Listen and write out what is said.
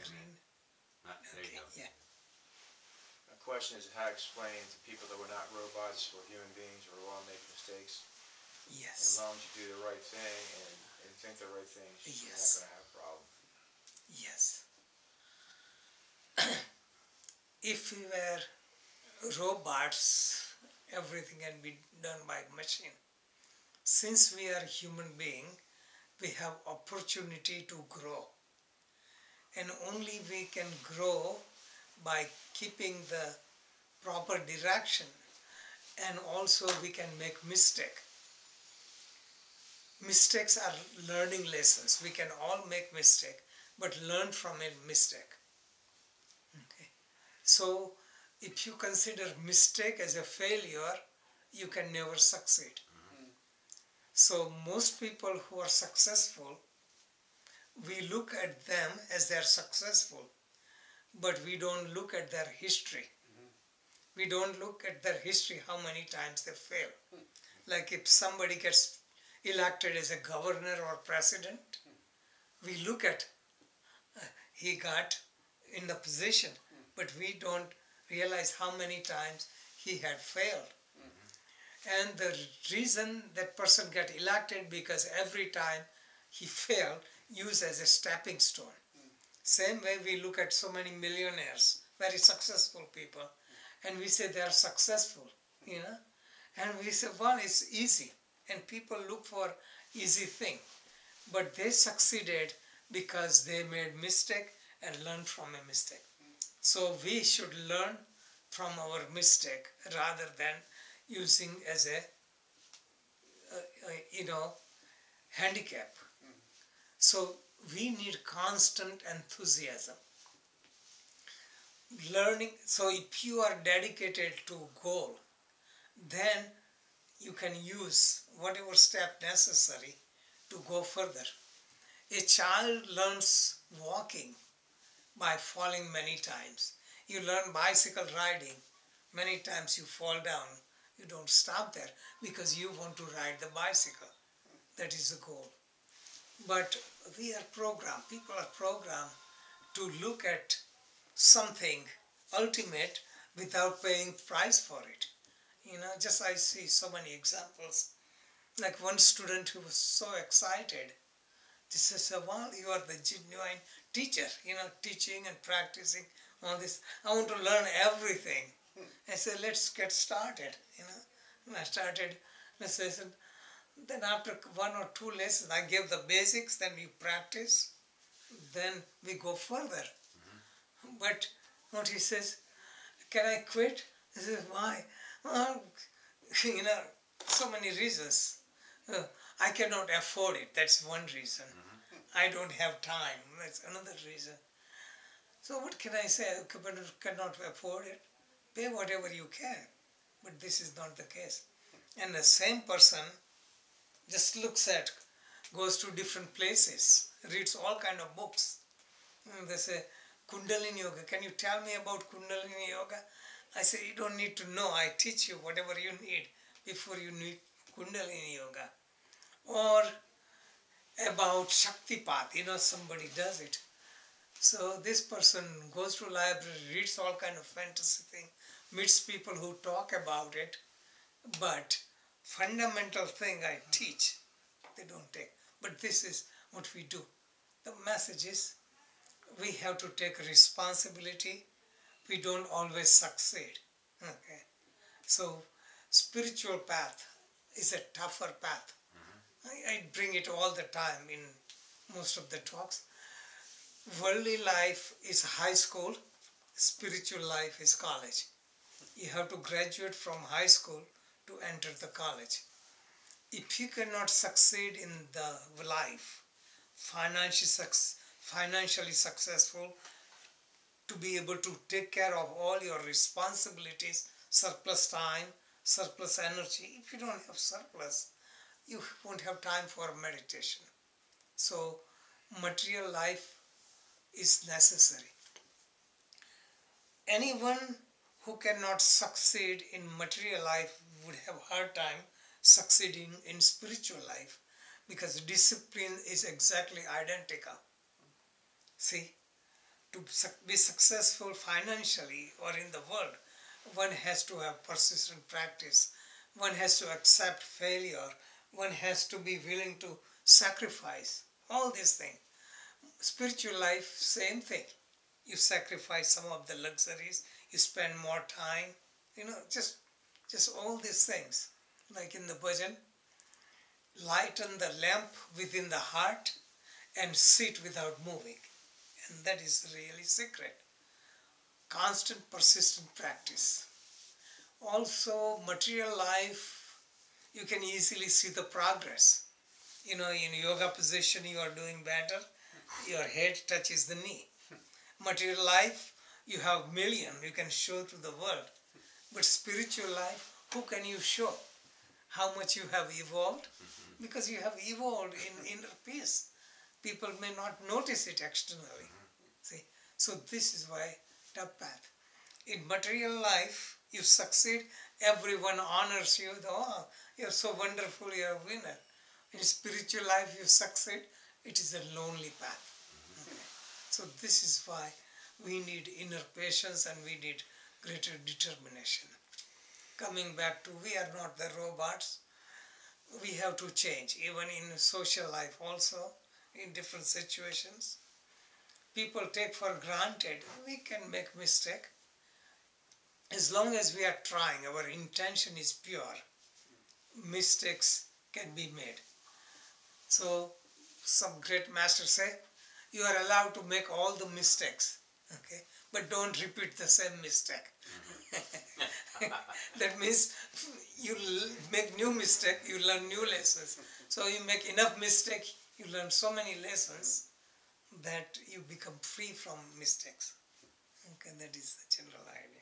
Green. There you go. Yeah. The question is how to explain to people that we're not robots, we're human beings, we're all making mistakes. Yes. As long as you do the right thing and think the right things, you're not Yes. going to have a problem. Yes. If we were robots, everything can be done by machine. Since we are human being, we have opportunity to grow. And only we can grow by keeping the proper direction, and also we can make mistake. Mistakes are learning lessons. We can all make mistake, but learn from a mistake. Okay. So if you consider mistake as a failure, you can never succeed. So most people who are successful, we look at them as they are successful, but we don't look at their history. We don't look at their history, how many times they fail. Like if somebody gets elected as a governor or president, we look at he got in the position, but we don't realize how many times he had failed. And the reason that person got elected, because every time he failed, used as a stepping stone. Same way we look at so many millionaires, very successful people, and we say they are successful, you know. And we say, well, it's easy. And people look for easy thing. But they succeeded because they made mistake and learned from a mistake. So we should learn from our mistake rather than using as a handicap. So we need constant enthusiasm. Learning, so if you are dedicated to goal, then you can use whatever step necessary to go further. A child learns walking by falling many times. You learn bicycle riding, many times you fall down. You don't stop there because you want to ride the bicycle. That is the goal. But we are programmed, people are programmed to look at something ultimate without paying price for it. You know, just I see so many examples. Like one student who was so excited. This is well, you are the genuine teacher, you know, teaching and practicing all this. I want to learn everything. I said, let's get started, you know. And I started the session. Then after one or two lessons, I gave the basics, then we practice, then we go further. But what he says, can I quit? I said, why? Well, you know, so many reasons. I cannot afford it, that's one reason. I don't have time, that's another reason. So what can I say? Cannot afford it? Pay whatever you can. But this is not the case. And the same person just goes to different places, reads all kind of books. And they say, Kundalini Yoga, can you tell me about Kundalini Yoga? I say, you don't need to know, I teach you whatever you need before you need Kundalini Yoga. Or about Shaktipat, you know, somebody does it. So this person goes to library, reads all kind of fantasy thing, meets people who talk about it, but fundamental thing I teach, they don't take. But this is what we do. The message is, we have to take responsibility. We don't always succeed. Okay. So spiritual path is a tougher path. I bring it all the time in most of the talks. Worldly life is high school, spiritual life is college. You have to graduate from high school to enter the college. If you cannot succeed in the life, financially successful, to be able to take care of all your responsibilities, surplus time, surplus energy, if you don't have surplus, you won't have time for meditation. So material life is necessary. Anyone who cannot succeed in material life would have a hard time succeeding in spiritual life, because discipline is exactly identical. See, To be successful financially or in the world, one has to have persistent practice. One has to accept failure. One has to be willing to sacrifice. All these things. Spiritual life, same thing. You sacrifice some of the luxuries. You spend more time. Just all these things. Like in the bhajan, lighten the lamp within the heart and sit without moving. And that is really secret. Constant, persistent practice. Also, material life, you can easily see the progress. In yoga position, you are doing better. Your head touches the knee. Material life, you have million, you can show to the world. But spiritual life, who can you show? How much you have evolved? Because you have evolved in inner peace. People may not notice it externally. See, so this is why tough path. In material life, you succeed, everyone honors you. Oh, you're so wonderful, you're a winner. In spiritual life, you succeed, it is a lonely path. Okay. So this is why we need inner patience and we need greater determination. Coming back to, we are not the robots. We have to change, even in social life also, in different situations. People take for granted, we can make mistake. As long as we are trying, our intention is pure, mistakes can be made. So, some great masters say, you are allowed to make all the mistakes, okay? But don't repeat the same mistake. That means you make new mistake, you learn new lessons. So you make enough mistake, you learn so many lessons that you become free from mistakes. Okay, that is the general idea.